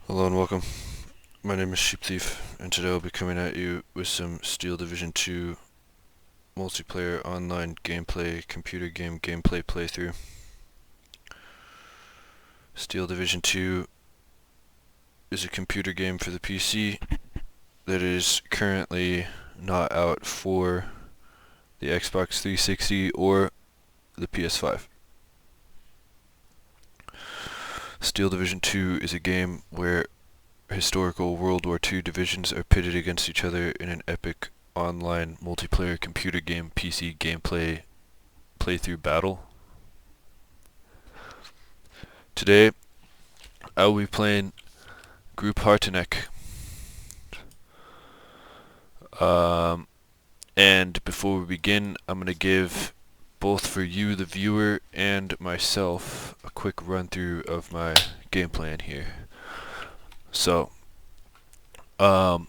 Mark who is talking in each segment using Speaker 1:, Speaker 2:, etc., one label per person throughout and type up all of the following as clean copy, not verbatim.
Speaker 1: Hello and welcome. My name is Sheep Thief, and today I'll be coming at you with some Steel Division 2 multiplayer online gameplay, computer game gameplay playthrough. Steel Division 2 is a computer game for the PC that is currently not out for the Xbox 360 or the PS5. Steel Division 2 is a game where historical World War II divisions are pitted against each other in an epic online multiplayer computer game PC gameplay playthrough battle. Today, I will be playing Group Harteneck. And before we begin, I'm going to give both for you, the viewer, and myself a quick run through of my game plan here. So, we're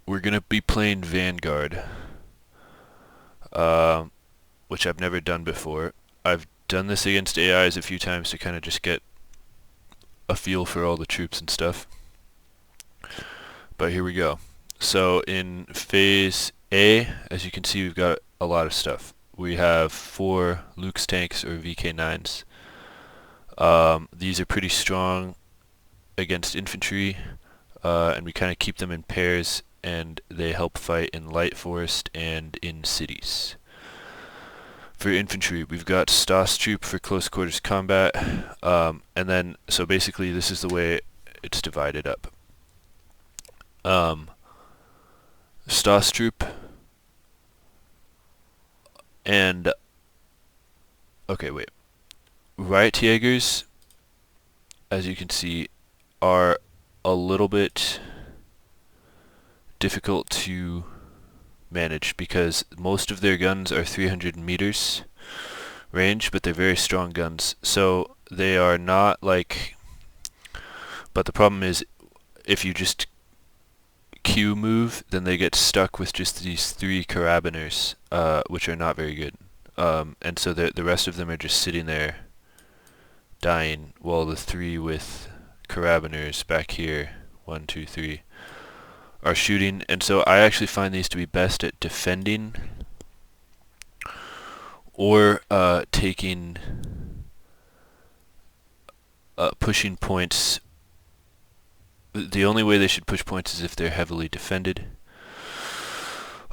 Speaker 1: going to be playing Vanguard, which I've never done before. I've done this against AIs a few times to kind of just get a feel for all the troops and stuff. But here we go. So in phase A, as you can see, we've got a lot of stuff. We have 4 Luke's tanks or VK9s. These are pretty strong against infantry, and we kind of keep them in pairs, and they help fight in light forest and in cities. For infantry, we've got Stas troop for close quarters combat, and then, so basically this is the way it's divided up. Stas troop and Riotjägers, as you can see, are a little bit difficult to manage because most of their guns are 300 meters range, but they're very strong guns. So they are not like, but the problem is if you just Q move, then they get stuck with just these 3 carabiners, which are not very good. And so the rest of them are just sitting there dying, while the 3 with carabiners back here, 1, 2, 3, are shooting. And so I actually find these to be best at defending or taking pushing points. The only way they should push points is if they're heavily defended.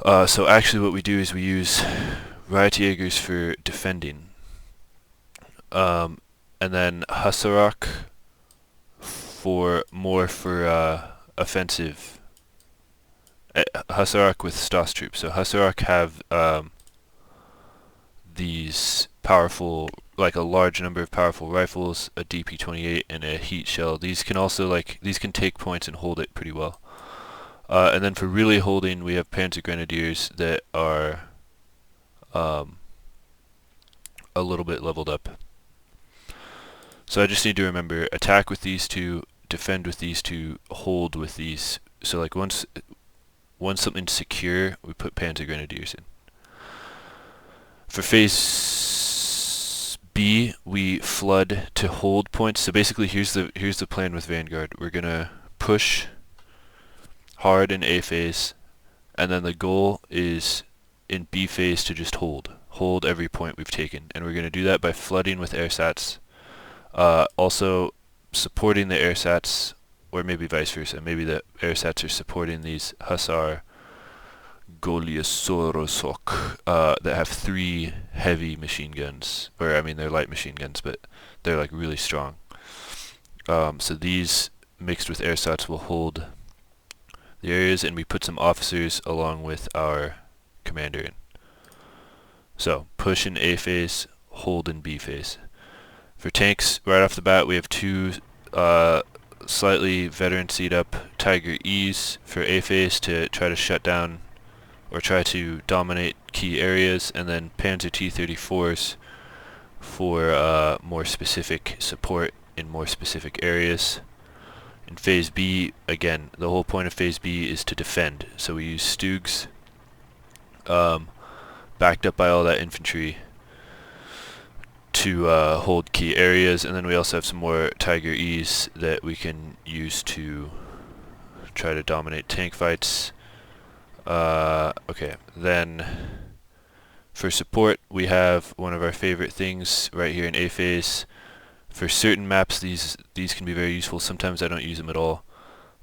Speaker 1: So actually what we do is we use Riotjägers for defending. And then Hassarok for offensive. Hassarok with Stas troops. So Hassarok have these powerful, like a large number of powerful rifles, a DP-28, and a heat shell. These can also these can take points and hold it pretty well. And then for really holding, we have Panzer Grenadiers that are a little bit leveled up. So I just need to remember, attack with these 2, defend with these 2, hold with these. So like once something's secure, we put Panzer Grenadiers in. For phase B, we flood to hold points. So basically here's the plan with Vanguard. We're gonna push hard in A phase, and then the goal is in B phase to just hold every point we've taken, and we're gonna do that by flooding with airsats. Also supporting the airsats, or maybe vice versa. Maybe the airsats are supporting these Hussar Goliasorosok that have 3 heavy machine guns, or I mean they're light machine guns, but they're like really strong. So these mixed with airsats will hold the areas, and we put some officers along with our commander in. So push in A phase, hold in B phase. For tanks, right off the bat, we have 2 slightly veteran seat up Tiger E's for A phase to try to shut down or try to dominate key areas, and then Panzer T-34s for more specific support in more specific areas. In phase B, again, the whole point of phase B is to defend. So we use Stugs, backed up by all that infantry, to hold key areas, and then we also have some more Tiger E's that we can use to try to dominate tank fights. Okay, then for support we have one of our favorite things right here in A phase. For certain maps these can be very useful. Sometimes I don't use them at all.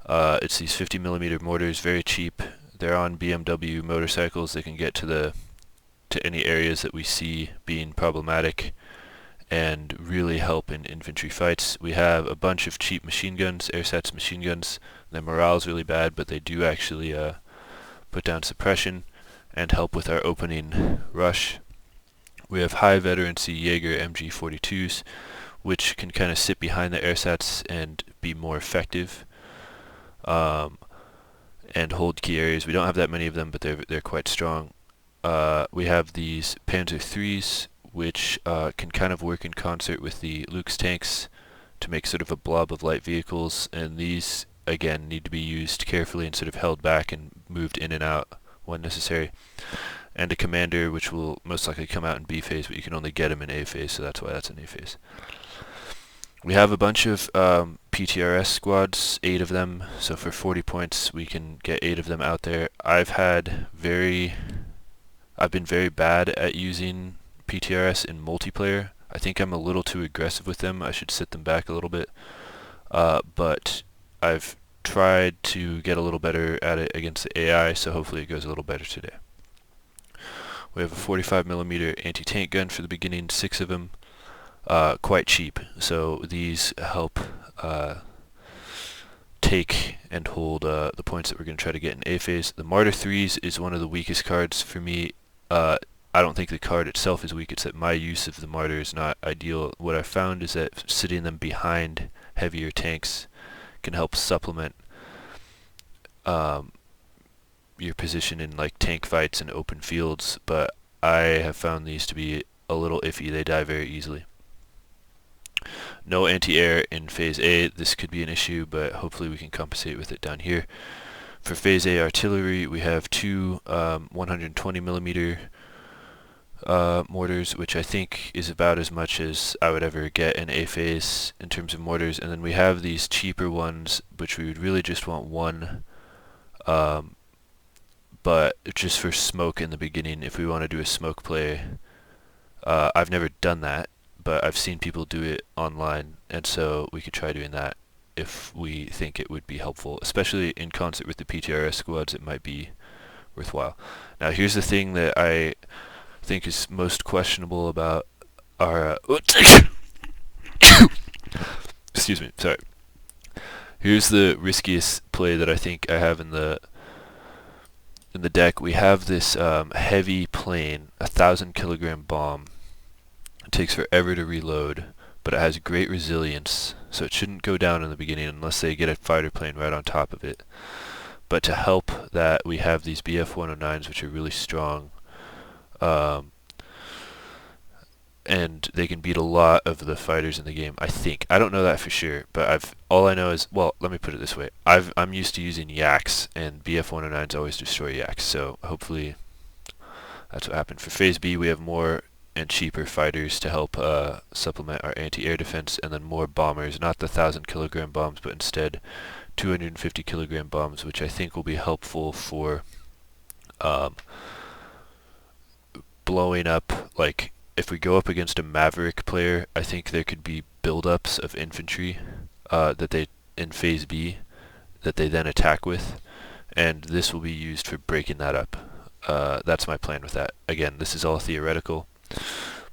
Speaker 1: It's these 50mm mortars, very cheap. They're on BMW motorcycles. They can get to any areas that we see being problematic and really help in infantry fights. We have a bunch of cheap machine guns, AirSats machine guns. Their morale's really bad, but they do actually put down suppression and help with our opening rush. We have high veterancy Jaeger MG42s, which can kind of sit behind the AirSats and be more effective and hold key areas. We don't have that many of them, but they're quite strong. We have these Panzer IIIs, which can kind of work in concert with the Luke's tanks to make sort of a blob of light vehicles, and these again need to be used carefully and sort of held back and moved in and out when necessary. And a commander, which will most likely come out in B phase, but you can only get him in A phase, so that's why that's in A phase. We have a bunch of PTRS squads, 8 of them, so for 40 points we can get 8 of them out there. I've been very bad at using PTRS in multiplayer. I think I'm a little too aggressive with them. I should sit them back a little bit. But I've tried to get a little better at it against the AI, so hopefully it goes a little better today. We have a 45mm anti-tank gun for the beginning, 6 of them. Quite cheap, so these help take and hold the points that we're going to try to get in A phase. The Martyr 3s is one of the weakest cards for me. I don't think the card itself is weak, it's that my use of the Martyr is not ideal. What I've found is that sitting them behind heavier tanks can help supplement your position in like tank fights and open fields, but I have found these to be a little iffy. They die very easily. No anti-air in Phase A. This could be an issue, but hopefully we can compensate with it down here. For Phase A artillery, we have 2 120mm mortars, which I think is about as much as I would ever get in A phase in terms of mortars. And then we have these cheaper ones, which we would really just want 1, but just for smoke in the beginning, if we want to do a smoke play. I've never done that, but I've seen people do it online, and so we could try doing that if we think it would be helpful, especially in concert with the PTRS squads. It might be worthwhile. Now here's the thing that I think is most questionable about our excuse me, sorry. Here's the riskiest play that I think I have in the deck. We have this heavy plane, 1,000-kilogram bomb. It takes forever to reload, but it has great resilience, so it shouldn't go down in the beginning unless they get a fighter plane right on top of it. But to help that, we have these BF-109s, which are really strong, and they can beat a lot of the fighters in the game, I think. I don't know that for sure, but all I know is, well, let me put it this way. I'm used to using Yaks, and BF-109s always destroy Yaks, so hopefully that's what happened. For Phase B, we have more and cheaper fighters to help supplement our anti-air defense, and then more bombers, not the 1,000-kilogram bombs, but instead 250-kilogram bombs, which I think will be helpful for blowing up. Like, if we go up against a Maverick player, I think there could be build-ups of infantry that they in Phase B that they then attack with, and this will be used for breaking that up. That's my plan with that. Again, this is all theoretical,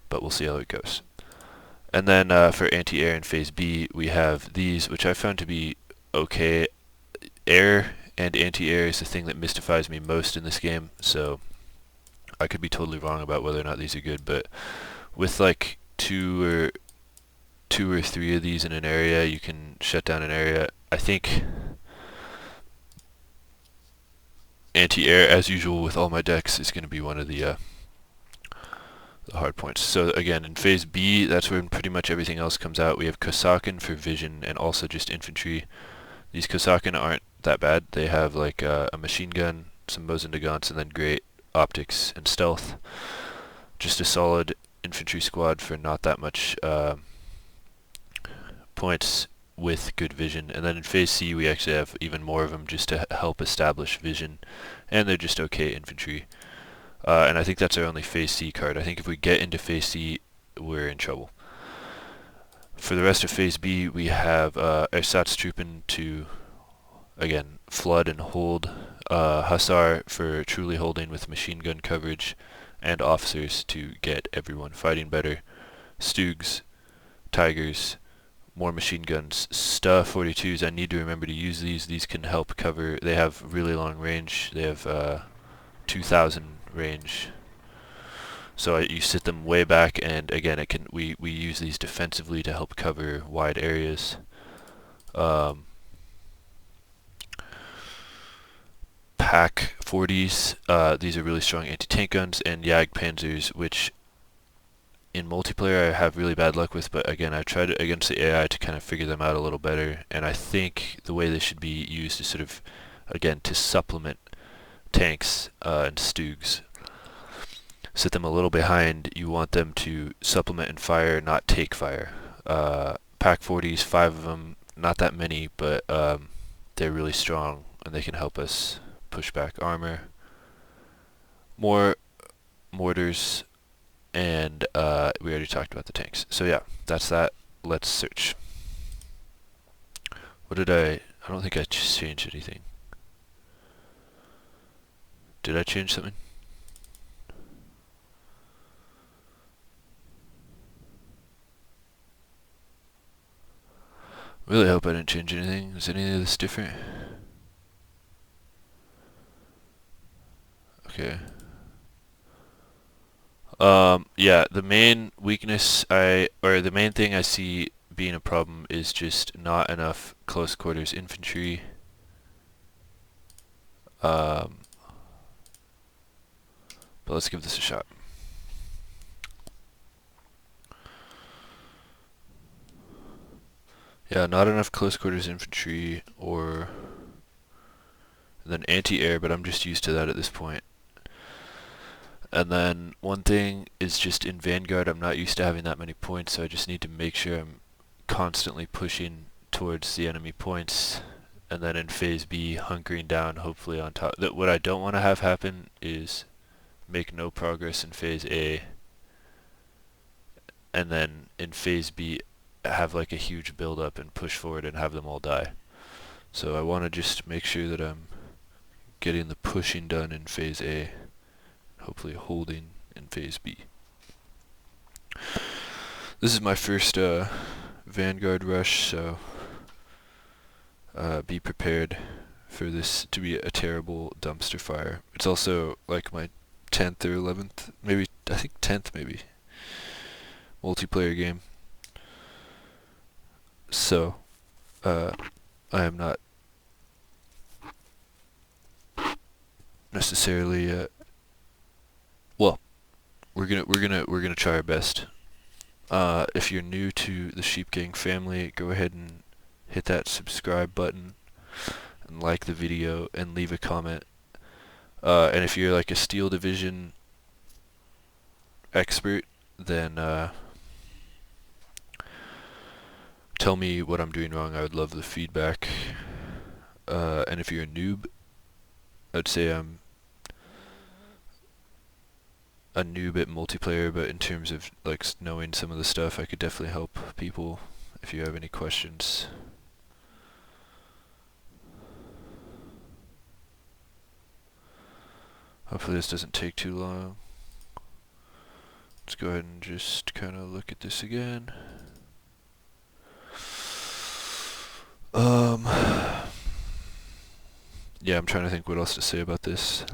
Speaker 1: but we'll see how it goes. And then for anti-air in Phase B, we have these, which I found to be okay. Air and anti-air is the thing that mystifies me most in this game, so I could be totally wrong about whether or not these are good, but with like two or three of these in an area, you can shut down an area. I think anti-air, as usual with all my decks, is going to be one of the hard points. So again, in Phase B, that's when pretty much everything else comes out. We have Kosakin for vision and also just infantry. These Kosakin aren't that bad. They have like a machine gun, some Mosin Nagants, and then great optics and stealth. Just a solid infantry squad for not that much points with good vision. And then in Phase C we actually have even more of them just to help establish vision, and they're just okay infantry. And I think that's our only Phase C card. I think if we get into Phase C, we're in trouble. For the rest of Phase B, we have Ersatztruppen to, again, flood and hold, Hussar for truly holding with machine gun coverage, and officers to get everyone fighting better, Stugs, Tigers, more machine guns. Sta 42s, I need to remember to use these. These can help cover, they have really long range. They have 2,000 range. So you sit them way back, and again, we use these defensively to help cover wide areas. Pack 40s, these are really strong anti-tank guns, and Jagdpanzers, which in multiplayer I have really bad luck with, but again, I tried against the AI to kind of figure them out a little better, and I think the way they should be used is sort of, again, to supplement tanks and Stugs. Sit them a little behind. You want them to supplement and fire, not take fire. Pack 40s, 5 of them, not that many, but they're really strong, and they can help us push back armor. More mortars, and we already talked about the tanks. So yeah, that's that. Let's search. What did I don't think I changed anything. Did I change something? Really hope I didn't change anything. Is any of this different? Okay. Yeah, the main weakness or the main thing I see being a problem is just not enough close quarters infantry. But let's give this a shot. Yeah, not enough close quarters infantry, or then anti-air, but I'm just used to that at this point. And then one thing is just in Vanguard, I'm not used to having that many points, so I just need to make sure I'm constantly pushing towards the enemy points. And then in Phase B, hunkering down, hopefully on top. What I don't want to have happen is make no progress in Phase A, and then in Phase B have like a huge build up and push forward and have them all die. So I want to just make sure that I'm getting the pushing done in Phase A, hopefully holding in Phase B. This is my first Vanguard rush, so be prepared for this to be a terrible dumpster fire. It's also like my 10th or 11th, maybe, I think 10th maybe, multiplayer game. So, I am not necessarily, well, we're gonna try our best. If you're new to the Sheep Gang family, go ahead and hit that subscribe button and like the video and leave a comment. And if you're like a Steel Division expert, then tell me what I'm doing wrong. I would love the feedback. And if you're a noob, I'd say I'm a noob at multiplayer, but in terms of like knowing some of the stuff, I could definitely help people if you have any questions. Hopefully this doesn't take too long. Let's go ahead and just kind of look at this again. Yeah, I'm trying to think what else to say about this.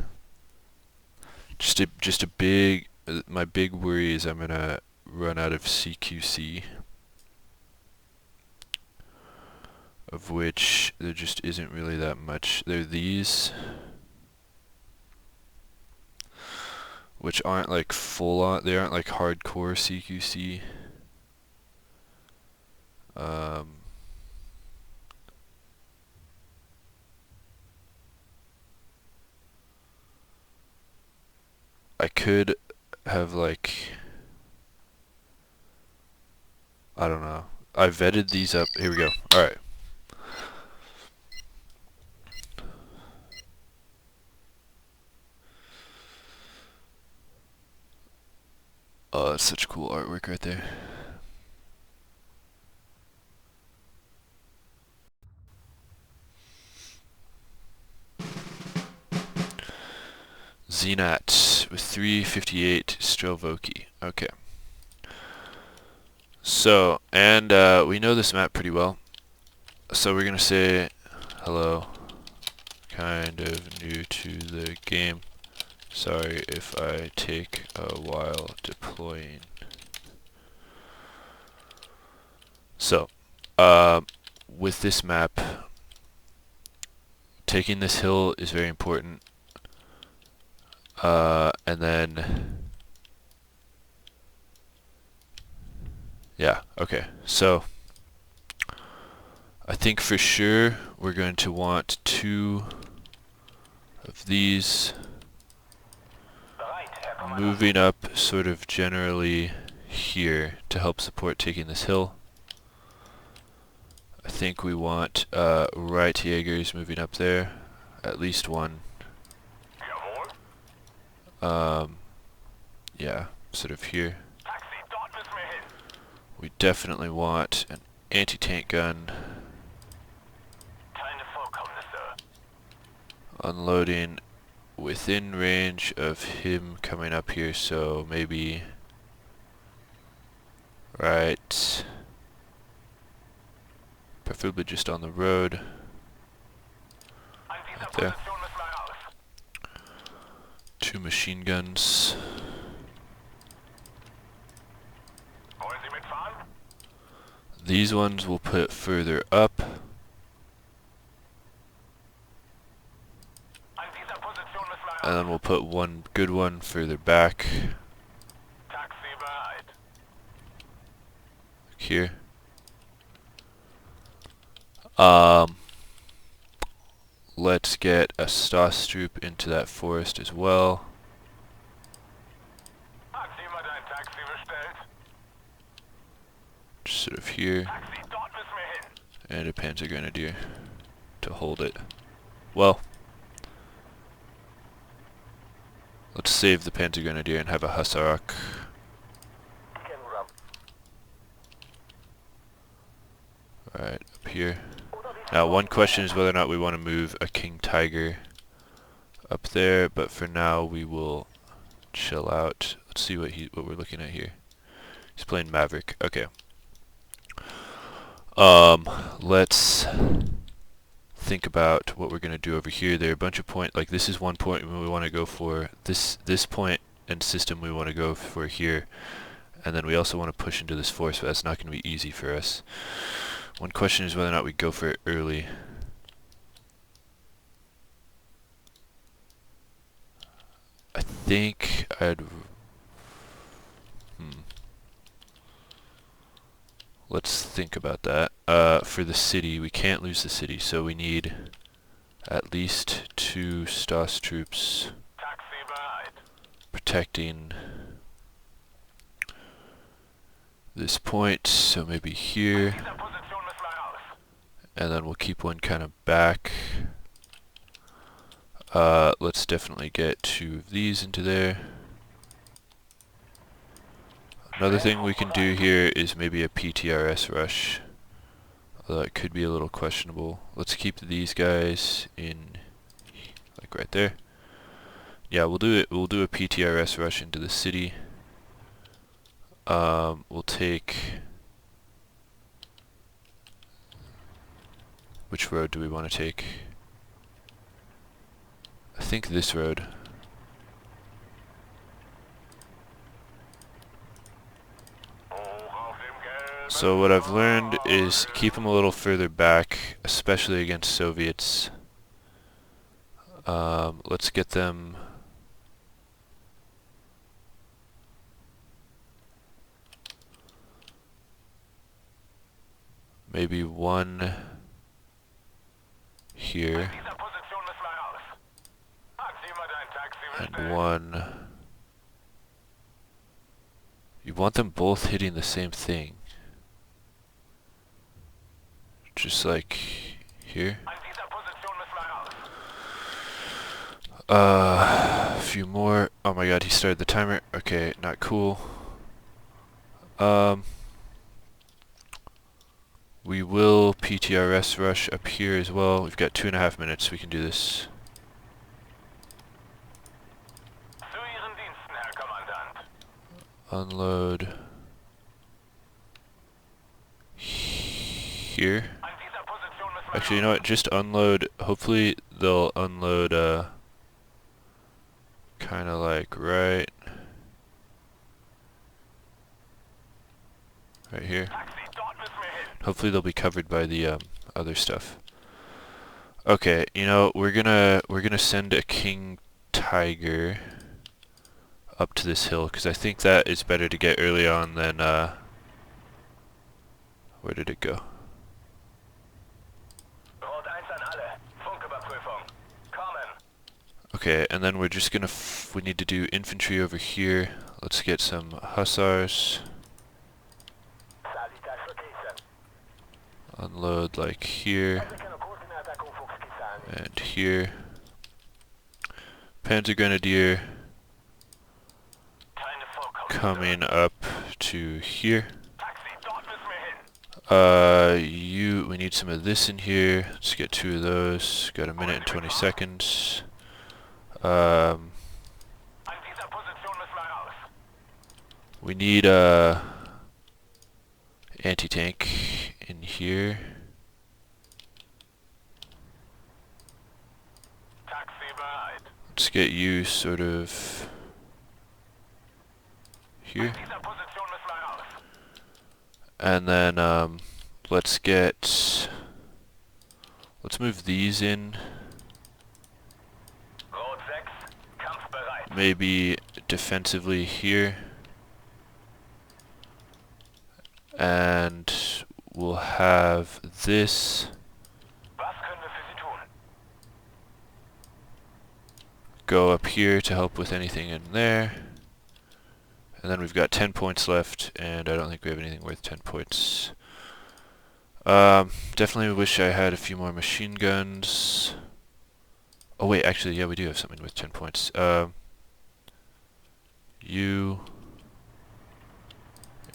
Speaker 1: Just a big, my big worry is I'm gonna run out of CQC, of which there just isn't really that much. There are these, which aren't like full on, they aren't like hardcore CQC. I could have like I don't know. I vetted these up. Here we go. Alright. Oh, that's such cool artwork right there. Zenat with 358 Strelvoki. Okay. So, and we know this map pretty well. So we're going to say, hello, kind of new to the game. Sorry if I take a while deploying. So, with this map, taking this hill is very important. And then, yeah, okay. So, I think for sure we're going to want 2 of these moving up sort of generally here to help support taking this hill. I think we want right Jaegers moving up there, at least 1. Yeah, sort of here. We definitely want an anti-tank gun unloading within range of him coming up here, so maybe right, preferably just on the road, right there. 2 machine guns. These ones we'll put further up. And then we'll put 1 good one further back. Here. Let's get a Stosstroop into that forest as well. Just sort of here. And a Panzer Grenadier to hold it. Well, let's save the Panzer Grenadier and have a Hussarok. Right, up here. Now, one question is whether or not we want to move a King Tiger up there, but for now we will chill out. Let's see what we're looking at here. He's playing Maverick. Okay. Let's think about what we're going to do over here. There are a bunch of points, like this is one point we want to go for. This point and system we want to go for here. And then we also want to push into this forest, but that's not going to be easy for us. One question is whether or not we go for it early. I think I'd... Let's think about that. For the city, we can't lose the city, so we need at least 2 Stosstroops protecting this point, so maybe here. And then we'll keep 1 kind of back. Let's definitely get 2 of these into there. Another thing we can do here is maybe a PTRS rush. Although it could be a little questionable. Let's keep these guys in, like right there. Yeah, we'll do it. We'll do a PTRS rush into the city. We'll take... Which road do we want to take? I think this road. So what I've learned is keep them a little further back, especially against Soviets. Let's get them... maybe 1 here. And 1... You want them both hitting the same thing. just like here.
Speaker 2: An dieser Position müssen wir raus.
Speaker 1: A few more. Oh my god, he started the timer. Okay, not cool. We will PTRS rush up here as well. We've got 2.5 minutes. We can do this.
Speaker 2: Zu Ihren Diensten, Herr Kommandant.
Speaker 1: Unload here.
Speaker 2: An dieser Position müssen wir
Speaker 1: Actually, you know what? Just unload. Hopefully they'll unload kind of like right here.
Speaker 2: Taxi, dort müssen wir hin.
Speaker 1: Hopefully they'll be covered by the other stuff. Okay, you know, we're gonna send a King Tiger up to this hill because I think that is better to get early on than where did it go?
Speaker 2: Rot 1 an alle. Funküberprüfung. Kommen.
Speaker 1: Okay, and then we're just gonna we need to do infantry over here. Let's get some hussars. Unload like here and here. Panzer Grenadier
Speaker 2: Keine Vorkommnisse.
Speaker 1: coming up to here.
Speaker 2: Taxi, dort müssen wir hin.
Speaker 1: We need some of this in here. Let's get 2 of those. Got a minute and 20 seconds.
Speaker 2: An dieser Position müssen wir raus.
Speaker 1: We need anti-tank in here.
Speaker 2: Taxi bereit.
Speaker 1: Let's get you sort of here.
Speaker 2: An dieser Position müssen wir raus.
Speaker 1: And then let's move these in.
Speaker 2: Rot 6, kampfbereit.
Speaker 1: Maybe defensively here. And we'll have this
Speaker 2: Was können wir für Sie tun?
Speaker 1: go up here to help with anything in there. And then we've got 10 points left, and I don't think we have anything worth 10 points. Definitely wish I had a few more machine guns. Oh wait, actually, yeah, we do have something with 10 points. You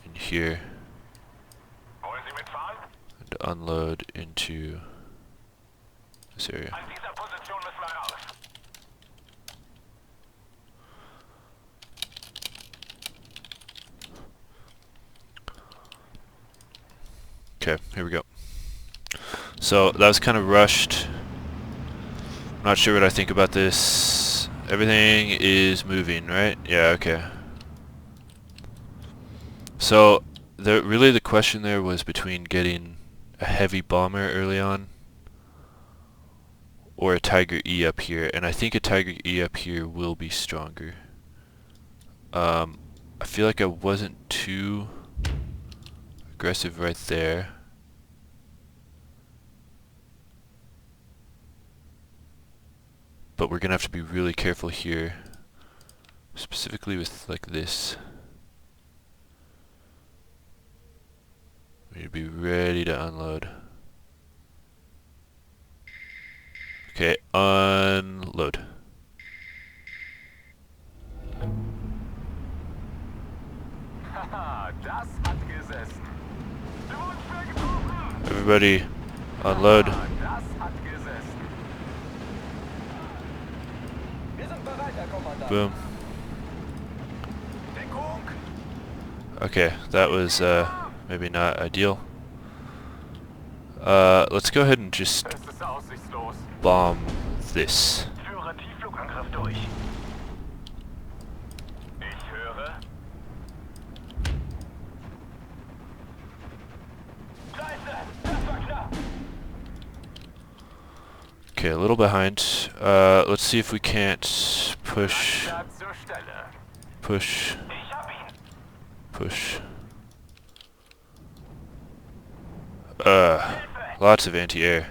Speaker 1: in here.
Speaker 2: Wollen Sie mitfahren?
Speaker 1: And unload into this area.
Speaker 2: An dieser Position müssen wir raus.
Speaker 1: Okay, here we go. So that was kind of rushed. I'm not sure what I think about this. Everything is moving, right? Yeah, okay. So really the question there was between getting a heavy bomber early on or a Tiger E up here, and I think a Tiger E up here will be stronger. I feel like I wasn't too aggressive right there. But we're gonna have to be really careful here, specifically with like this. We need to be ready to unload. Okay, unload.
Speaker 2: Haha, das hat gesessen. Sie wurden schwer getroffen.
Speaker 1: Everybody, unload.
Speaker 2: Das hat gesessen. Wir sind bereit, Herr Kommandant.
Speaker 1: Boom.
Speaker 2: Deckung.
Speaker 1: Okay, that was maybe not ideal. Let's go ahead and just
Speaker 2: Es ist aussichtslos.
Speaker 1: bomb this.
Speaker 2: Führe Tiefflugangriff durch. Ich höre. Scheiße, das war knapp.
Speaker 1: Okay, a little behind. Let's see if we can't push,
Speaker 2: Landrat zur Stelle.
Speaker 1: push,
Speaker 2: Ich hab ihn.
Speaker 1: push.
Speaker 2: Hilfe.
Speaker 1: Lots of anti-air.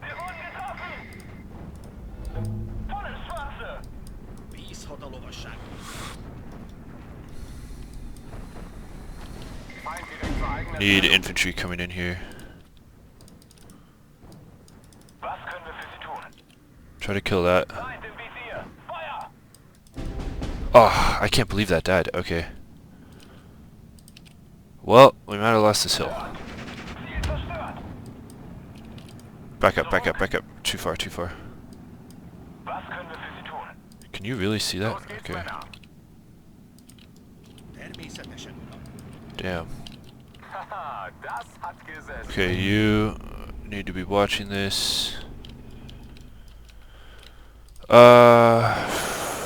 Speaker 2: Wir wurden getroffen. Voll ins Schwarze. Feind direkt zur
Speaker 1: Need infantry coming in here.
Speaker 2: Was können wir für Sie tun?
Speaker 1: Try to kill that.
Speaker 2: Feind im Visier. Feuer!
Speaker 1: Oh, I can't believe that died. Okay. Well, we might have lost this hill.
Speaker 2: Ziel zerstört.
Speaker 1: Back up, back up, back up. Too far, too far.
Speaker 2: Was können wir für Sie tun?
Speaker 1: Can you really see that?
Speaker 2: Los geht's,
Speaker 1: Okay.
Speaker 2: Männer.
Speaker 1: Damn.
Speaker 2: Haha, das hat gesessen.
Speaker 1: Okay, you need to be watching this.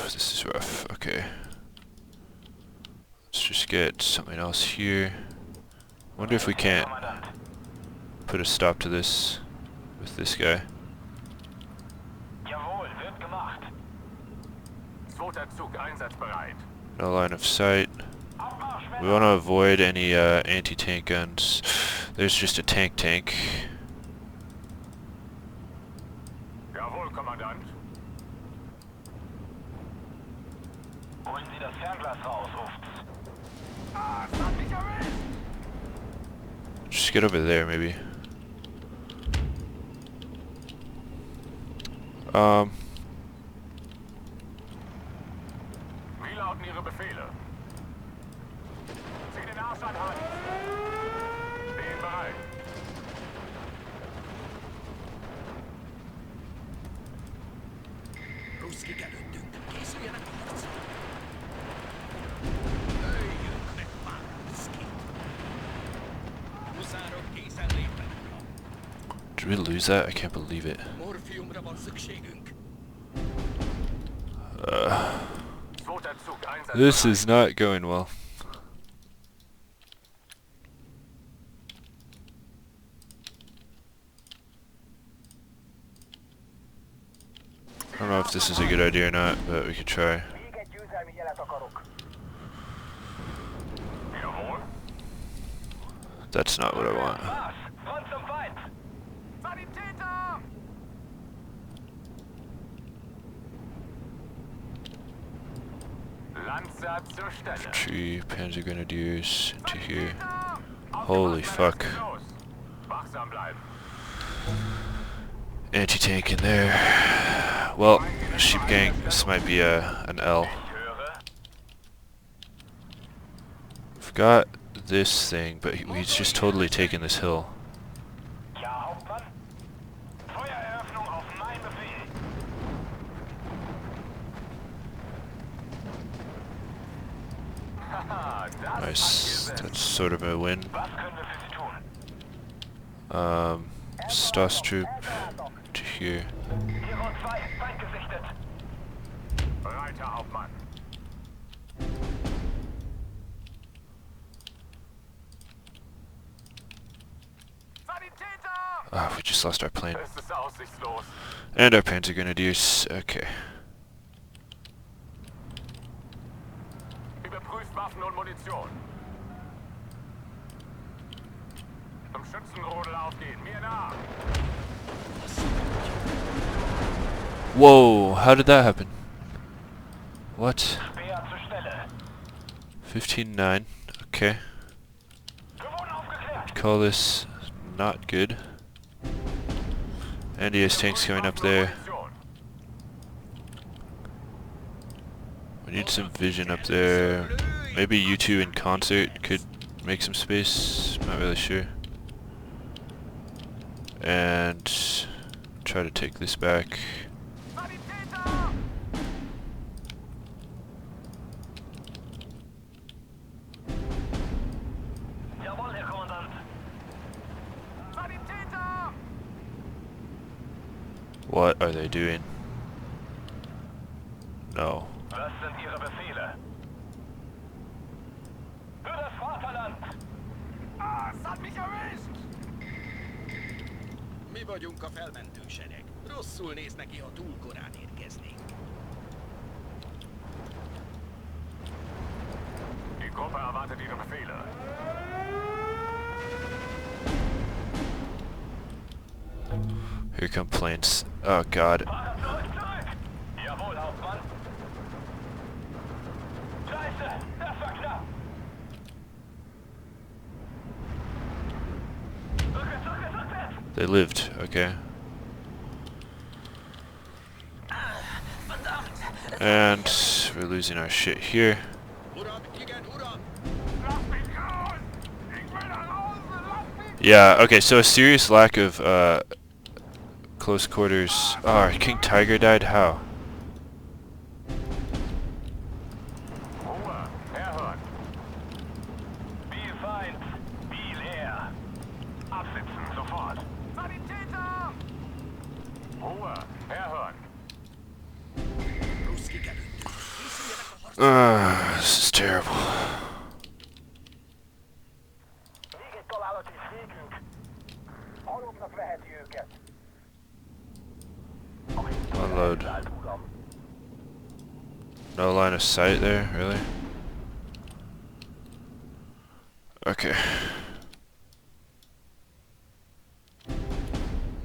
Speaker 1: This is rough. Okay. Let's just get something else here. Wonder if we can't
Speaker 2: Kommandant.
Speaker 1: put a stop to this with this guy.
Speaker 2: Jawohl, wird gemacht. Zweiter Zug einsatzbereit.
Speaker 1: No line of sight.
Speaker 2: Abmarsch,
Speaker 1: We
Speaker 2: Männer.
Speaker 1: want to avoid any anti-tank guns. There's just a tank.
Speaker 2: Jawohl, Kommandant. Holen Sie das Fernglas raus, Ufts. Ah, es hat mich erwischt.
Speaker 1: Just get over there, maybe.
Speaker 2: Wie lauten Ihre Befehle? Zieh den Arsch anhalten. Stehen bereit.
Speaker 3: Ruszkik előttünk. Készüljenek a harcra! Öljünk meg már, Ruszki! Huszárok készen lépnek, uram.
Speaker 1: Did we lose that? I can't believe it.
Speaker 3: Morfiumra van szükségünk.
Speaker 2: Zweiter Zug einsatzbereit.
Speaker 1: This is not going well. I don't know if this is a good idea or not, but we could try.
Speaker 2: Még egy győzelmi jelet akarok. Jawohl.
Speaker 1: That's not what I want.
Speaker 2: Was? Front zum Feind! Sanitäter! Landsat zur Stelle.
Speaker 1: Tree, Panzer Grenadiers into here.
Speaker 2: Sanitäter!
Speaker 1: Holy fuck.
Speaker 2: Los. Wachsam bleiben.
Speaker 1: Anti-tank in there. Well, sheep gang, this might be an L.
Speaker 2: Ich höre.
Speaker 1: We've got this thing, but he's just totally taken this hill.
Speaker 2: Ja, Hauptmann. Feuereröffnung auf mein Befehl. Haha, das hat
Speaker 1: Nice.
Speaker 2: gesessen.
Speaker 1: That's sort of a win.
Speaker 2: Was können wir für Sie tun?
Speaker 1: Stas troop to here.
Speaker 2: Hero 2, Feind gesichtet. Breiter Hauptmann. Sanitäter!
Speaker 1: Ah, we just lost our plane.
Speaker 2: Es ist aussichtslos.
Speaker 1: And our Panzer Grenadiers. Okay.
Speaker 2: Überprüft Waffen und Munition. Zum Schützenrodel aufgehen. Mir nach.
Speaker 1: Whoa, how did that happen? What?
Speaker 2: Speer zur Stelle.
Speaker 1: 15-9. Okay.
Speaker 2: Wir wurden aufgeklärt.
Speaker 1: Call this not good. And he has tanks coming up there. We need some vision up there. Maybe you two in concert could make some space. Not really sure. And try to take this back.
Speaker 2: Sanitäter! Jawohl, Herr Kommandant. Sanitäter!
Speaker 1: What are they doing? No.
Speaker 2: Was sind Ihre Befehle? Für das Vaterland! Ah, es hat mich erwischt!
Speaker 3: Mi vagyunk a felmentősereg. Rosszul néz neki, ha túl korán érkeznénk.
Speaker 2: Die Gruppe erwartet Ihre Befehle.
Speaker 1: Here come planes. Oh god.
Speaker 2: Fahrer zurück, zurück! Jawohl, Hauptmann. Scheiße, das war knapp.
Speaker 1: They lived, okay. And we're losing our shit here.
Speaker 3: Uram, igen, uram!
Speaker 2: Lass mich raus! Ich will nach Hause! Lass mich...
Speaker 1: Yeah, okay, so a serious lack of close quarters. Oh, King Tiger died? How?
Speaker 2: Ruhe! Herhören! Biel Feind! Biel Air! Absitzen, sofort! Sanitäter! Ruhe! Herhören!
Speaker 3: Ruszki került. Készüljenek a harcra!
Speaker 1: This is terrible.
Speaker 2: Még egy találati székünk! Halottnak veheti őket!
Speaker 1: Unload.
Speaker 2: Uram!
Speaker 1: No line of sight there, really? Okay.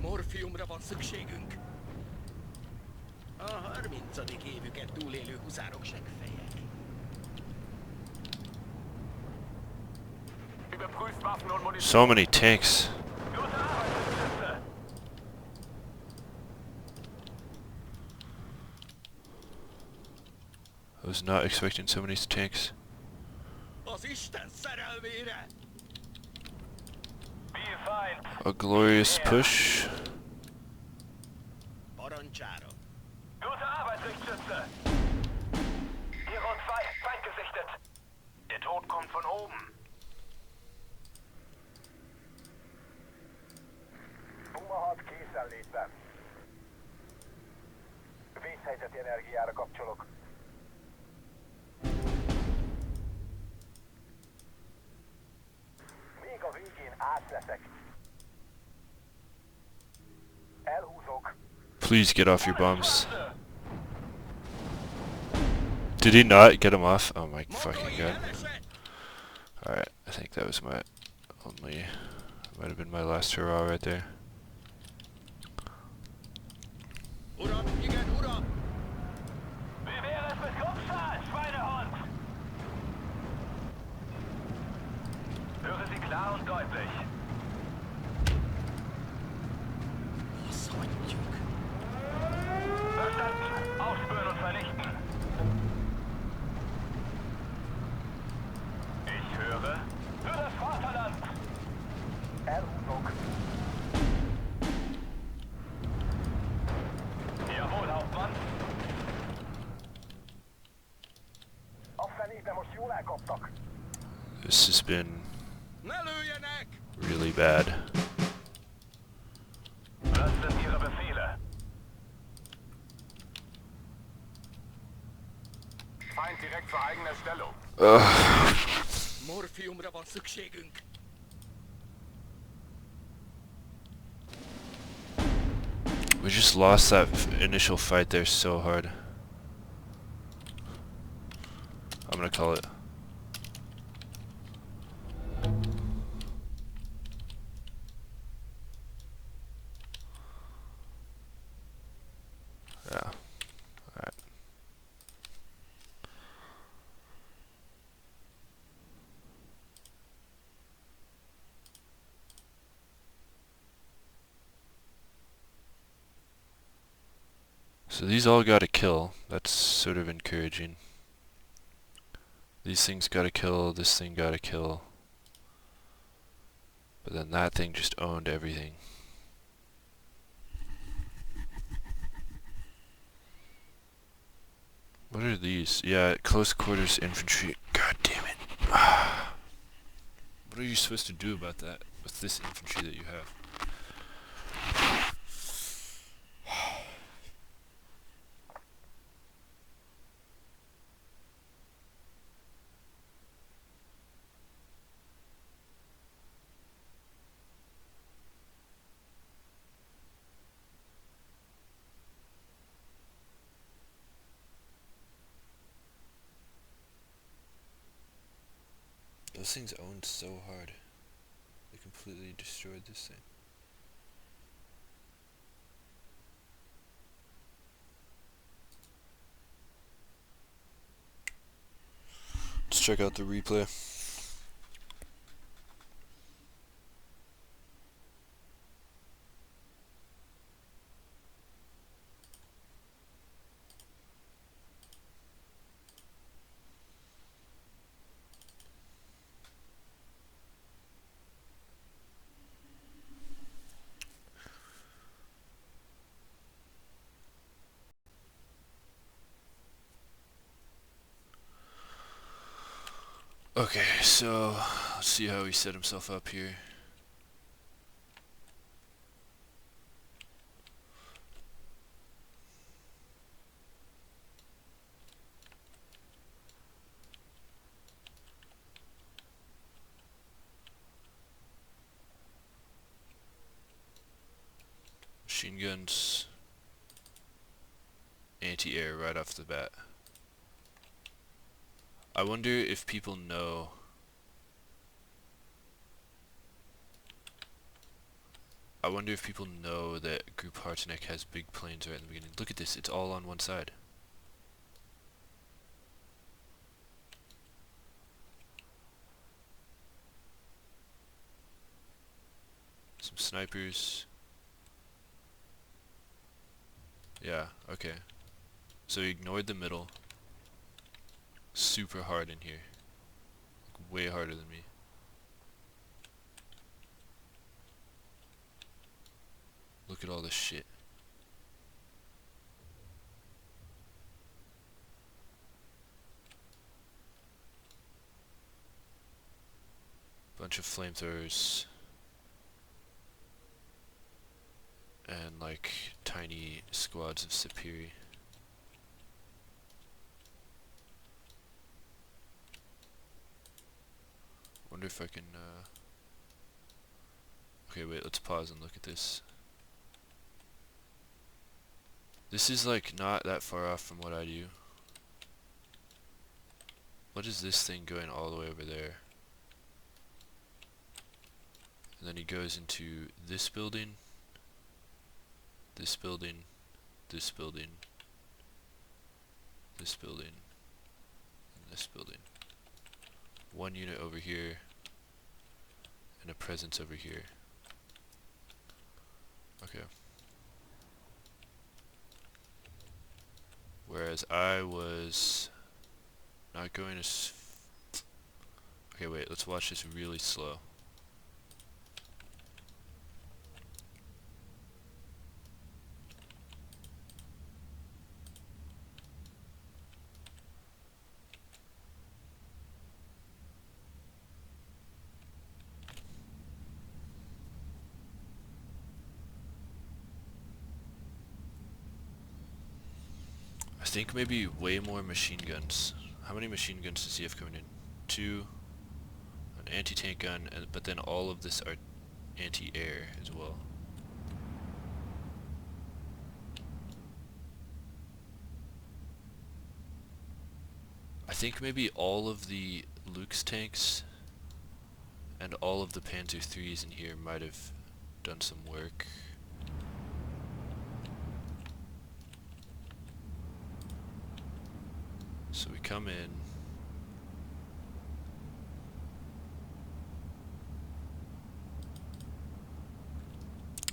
Speaker 3: Morfiumra van szükségünk. A 30. évüket túlélő huzárok seggfejek.
Speaker 2: Überprüft Waffen und Munition!
Speaker 1: So many tanks.
Speaker 2: Gute Arbeit, Schütze!
Speaker 1: I was not expecting so many tanks.
Speaker 3: Az Isten szerelmére!
Speaker 2: Biel Feind!
Speaker 1: A glorious push.
Speaker 3: Parancsára!
Speaker 2: Gute Arbeit, Richtschütze! Hero 2, Feind gesichtet! Der Tod kommt von oben! Puma 6 készenlétben. Vészhelyzeti energiára kapcsolok. Még a végén átleszek. Elhúzok.
Speaker 1: Please get off your bombs. Did he not get him off? Oh my fucking god. Alright, I think that was my only... Might have been my last hurrah right there.
Speaker 3: Uram, igen, uram!
Speaker 2: Wie wäre es mit Kopfstahl, Schweinehund? Höre Sie klar und deutlich.
Speaker 3: Azt hagyjuk.
Speaker 2: Verstanden. Aufspüren und vernichten. Ich höre. Für das Vaterland. Elhúzok. Jawohl, Hauptmann. A fenébe most jól elkaptak.
Speaker 1: This has been
Speaker 3: Ne lőjenek!
Speaker 1: really bad.
Speaker 2: Was sind Ihre Befehle? Feind direkt vor eigener Stellung.
Speaker 3: Morfiumra van szükségünk.
Speaker 1: We just lost that initial fight there so hard. I'm gonna call it. Yeah. Alright. So these all got a kill. That's sort of encouraging. These things got a kill, this thing got a kill. But then that thing just owned everything. What are these? Yeah, close quarters infantry. God damn it. What are you supposed to do about that with this infantry that you have? Those things owned so hard. They completely destroyed this thing. Let's check out the replay. Okay, so let's see how he set himself up here. Machine guns, anti-air right off the bat. I wonder if people know. I wonder if people know that Group Hartnett has big planes right in the beginning. Look at this, it's all on one side. Some snipers. Yeah, okay. So he ignored the middle. Super hard in here. Like, way harder than me. Look at all this shit. Bunch of flamethrowers. And like tiny squads of Sapiri. Wonder if I can okay, wait, let's pause and look at this. This is like not that far off from what I do. What is this thing going all the way over there? And then he goes into this building, this building, this building, this building, and this building. One unit over here, and a presence over here. Okay. Whereas I was not going as... Okay, wait, let's watch this really slow. I think maybe way more machine guns. How many machine guns does he have coming in? 2, an anti-tank gun, and, but then all of this are anti-air as well. I think maybe all of the Luke's tanks and all of the Panzer IIIs in here might have done some work. So we come in.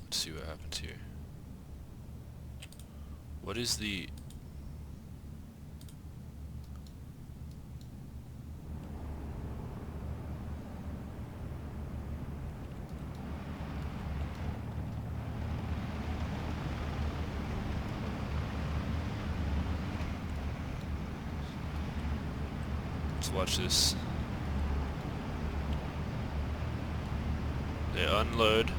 Speaker 1: Let's see what happens here. What is the... Let's watch this. They unload.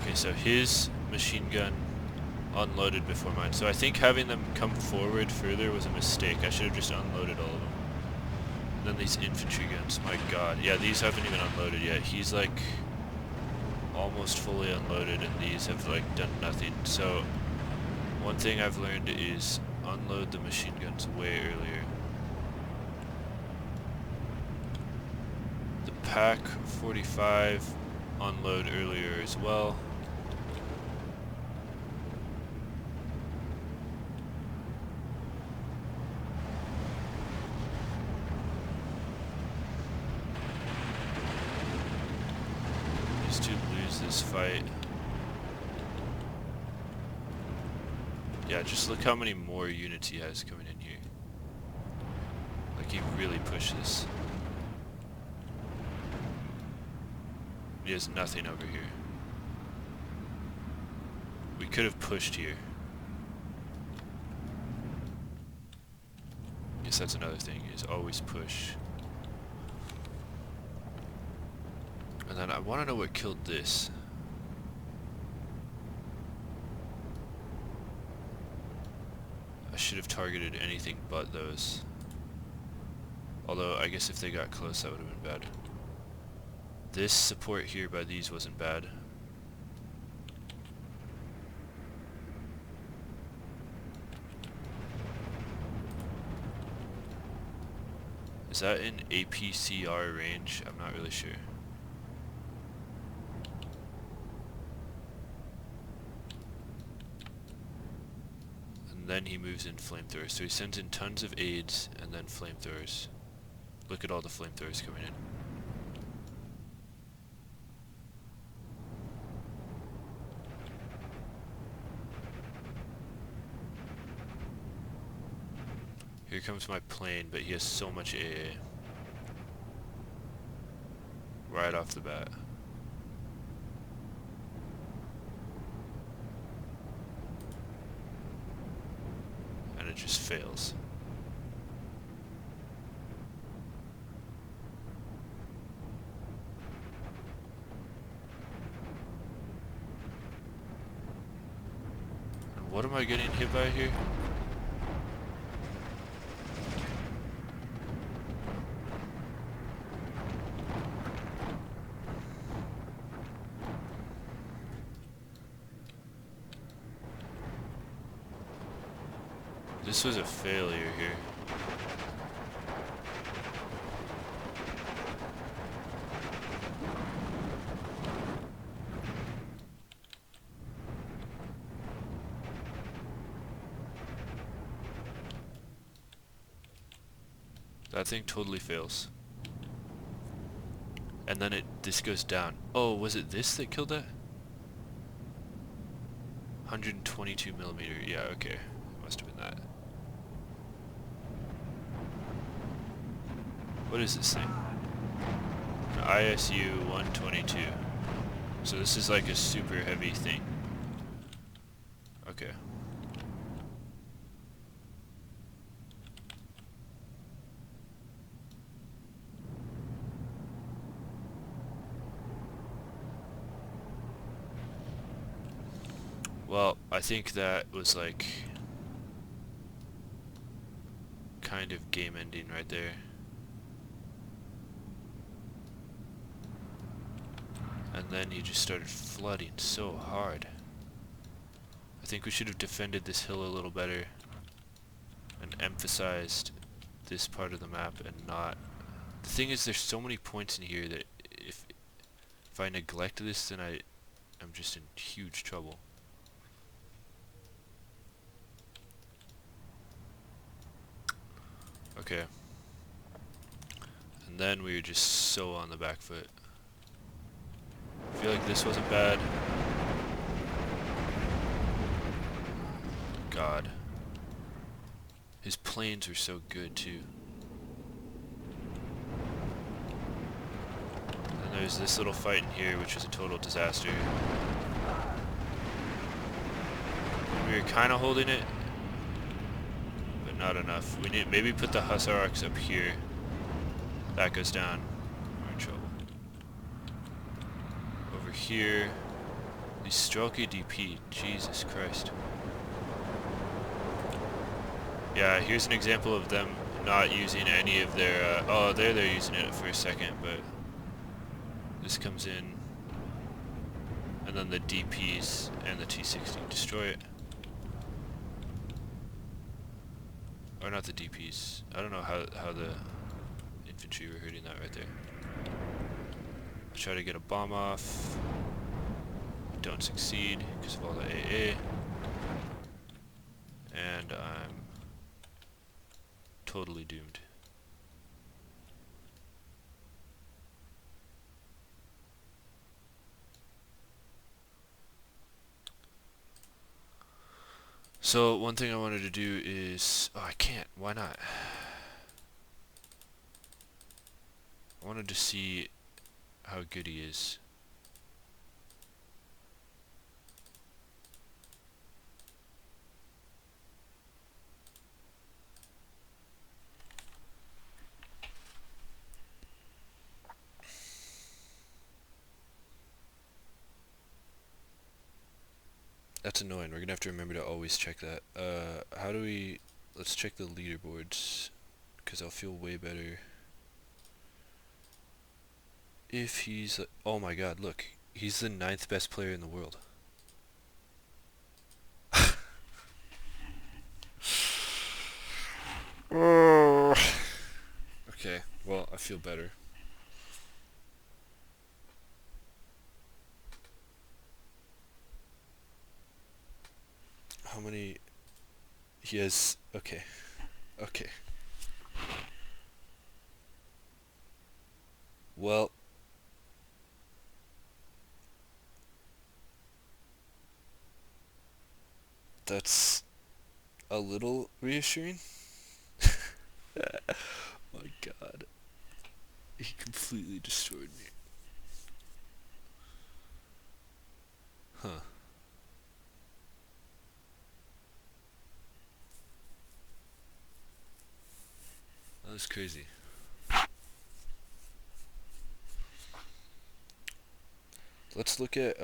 Speaker 1: Okay, so his machine gun unloaded before mine. So I think having them come forward further was a mistake. I should have just unloaded all of them. Then these infantry guns, my god. Yeah, these haven't even unloaded yet. He's like almost fully unloaded and these have like done nothing. So one thing I've learned is unload the machine guns way earlier. The Pak 45 unload earlier as well. This fight. Yeah, just look how many more units he has coming in here. Like, he really pushes. He has nothing over here. We could have pushed here. Guess that's another thing, is always push. And then I want to know what killed this. I should have targeted anything but those. Although, I guess if they got close, that would have been bad. This support here by these wasn't bad. Is that in APCR range? I'm not really sure. And then he moves in flamethrowers. So he sends in tons of aids and then flamethrowers. Look at all the flamethrowers coming in. Here comes my plane, but he has so much AA. Right off the bat. And it just fails. And what am I getting hit by here? This was a failure here. That thing totally fails. And then this goes down. Oh, was it this that killed that? 122 millimeter. Yeah, okay. Must have been that. What is this thing? An ISU 122. So this is like a super heavy thing. Okay. Well, I think that was like kind of game ending right there. And then he just started flooding so hard. I think we should have defended this hill a little better and emphasized this part of the map and not... The thing is, there's so many points in here that if I neglect this, then I'm just in huge trouble. Okay. And then we were just so on the back foot. I feel like this wasn't bad. God. His planes were so good too. And there's this little fight in here which was a total disaster. We were kind of holding it, but not enough. We need maybe put the Hussarks up here. That goes down. We're in trouble. Over here, these Strelka DP, Jesus Christ. Yeah, here's an example of them not using any of their, oh, they're using it for a second, but this comes in, and then the DPs and the T-60 destroy it. Or not the DPs. I don't know how the infantry were hurting that right there. Try to get a bomb off. Don't succeed because of all the AA. And I'm totally doomed. So one thing I wanted to do is... Oh, I can't. Why not? I wanted to see how good he is. That's annoying. We're gonna have to remember to always check that. How do we... Let's check the leaderboards, because I'll feel way better if he's... Oh my god, look. He's the 9th best player in the world. Okay, well, I feel better. How many... He has... Okay. Okay. Well... That's a little reassuring. My god. He completely destroyed me. Huh. That was crazy. Let's look at,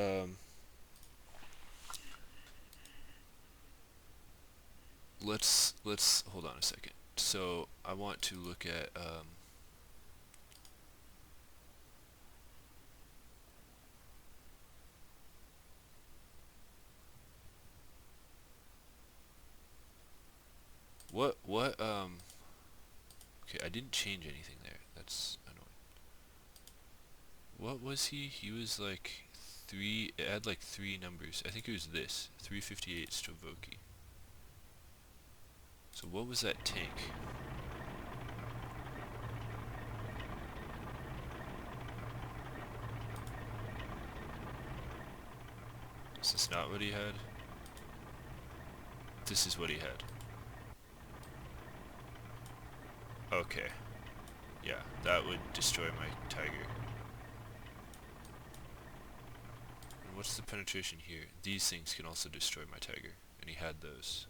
Speaker 1: let's hold on a second. So, I want to look at, okay, I didn't change anything there. That's annoying. What was he? He was like it had like 3 numbers. I think it was this. 358 Stavoki. So what was that tank? Is this not what he had? This is what he had. Okay. Yeah, that would destroy my Tiger. And what's the penetration here? These things can also destroy my Tiger. And he had those.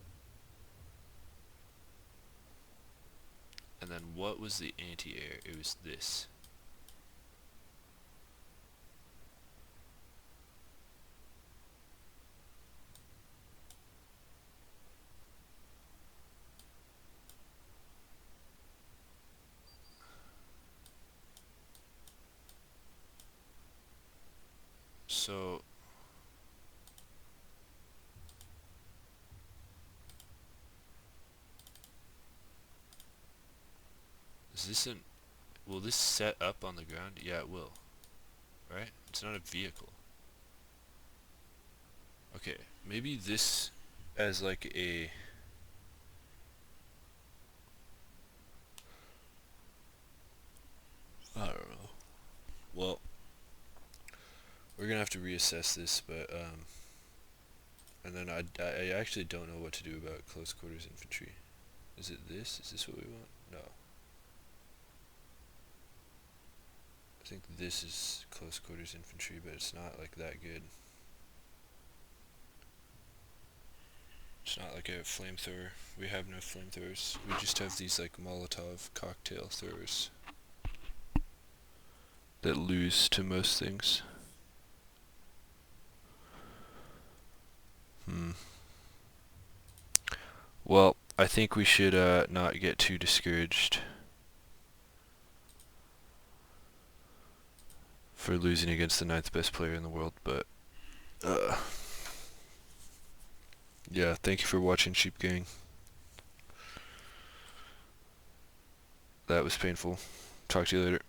Speaker 1: And then what was the anti-air? It was this. So is this will this set up on the ground? Yeah, it will. Right? It's not a vehicle. Okay, maybe this as like a... I don't know. Well, we're gonna have to reassess this, but and then I actually don't know what to do about close quarters infantry. Is it this? Is this what we want? No. I think this is close quarters infantry, but it's not like that good. It's not like a flamethrower. We have no flamethrowers. We just have these like Molotov cocktail throwers that lose to most things. Well, I think we should not get too discouraged for losing against the 9th best player in the world, but yeah, thank you for watching, Sheep Gang. That was painful. Talk to you later.